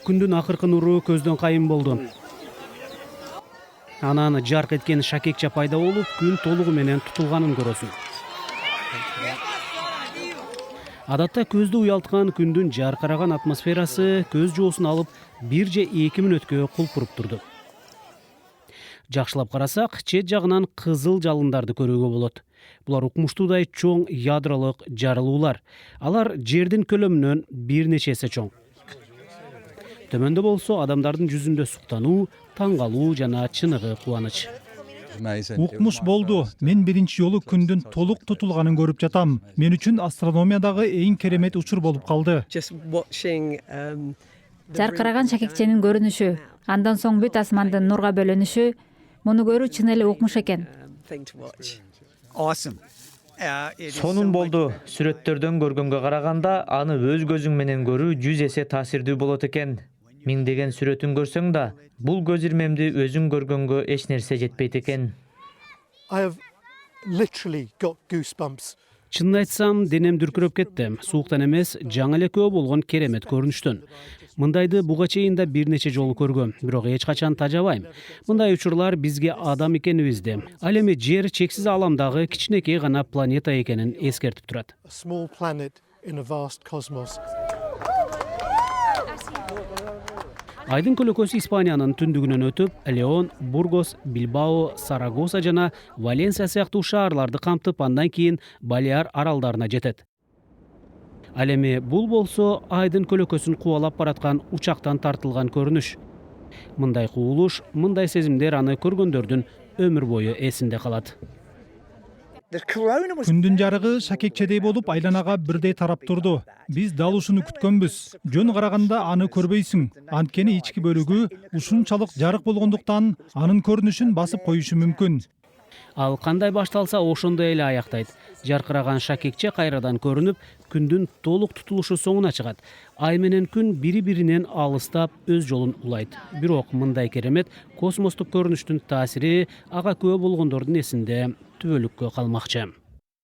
Күндүн акыркы нуру көздөн кайын болду. Анан жарк эткен шакекче пайда болуп, күн толугу менен тутулганын көрөсүң. Адатта көздү уялткан күндүн жаркыраган атмосферасы көз жоосун алып 1 же 2 мүнөткө кулпуруп турду. Жакшылап карасак, чет жагынан кызыл жалындарды көрүүгө болот. Булар укмуштуудай чоң ядролук жарылуулар. Алар жердин көлөмүнөн бир нече эсе чоң. Төмөндө болсо адамдардын жүзүндө суктануу, таң калуу жана чыныгы кубаныч. Укмуш болду. Мен биринчи жолу күндүн толук тутулганын көрүп жатам. Мен үчүн астрономиядагы эң керемет учур болуп калды. Жаркыраган шакекченин көрүнүшү, андан соң бүт асмандын нурга бөлөнүшү, муну көрүү чын эле укмуш экен. Сонун болду. Сүрөттөрдөн көргөнгө караганда, аны өз көзүң менен көрүү 100 эсе таасирдүү болот экен. Миңдеген сүрөтүн көрсөң да, бул көз ирмемди өзүң көргөнгө эч нерсе жетпейт экен. Чынын айтсам, денем дүркүрөп кетти. Сууктан эмес, жаңы эле күбө болгон керемет көрүнүштөн. Мындайды буга чейин да бир нече жолу көргөм, бирок эч качан тажабайм. Мындай учурлар бизге адам экенибизди, ал эми жер чексиз аламдагы кичинекей гана планета экенин эскертип турат. Айдын көлөкөсү Испаниянын түндүгүнөн өтүп, Леон, Бургос, Билбао, Сарагоса жана Валенсия сыяктуу шаарларды камтып, андан кийин Балеар аралдарына жетет. Ал эми бул болсо Айдын көлөкөсүн кубалап бараткан учактан тартылган көрүнүш. Мындай кубулуш, мындай сезимдер аны көргөндөрдүн өмүр бою эсинде калат. Күндүн жарыгы шакекчедей болуп айланага бирдей тарап турду. Биз дал ушуну күткөнбүз. Жөн караганда аны көрбөйсүң. Анткени ички бөлүгү ушунчалык жарык болгондуктан анын көрүнүшүн басып коюшу мүмкүн. Ал кандай башталса ошондой эле аяктайт. Жаркыраган шакекче кайрадан көрүнүп, күндүн толук тутулушу соңуна чыгат. Ай менен күн бири-биринен алыстап өз жолун улайт. Бирок мындай керемет космостук көрүнүштүн таасири ага күбө болгондордун эсинде түбөлүккө калмакчы.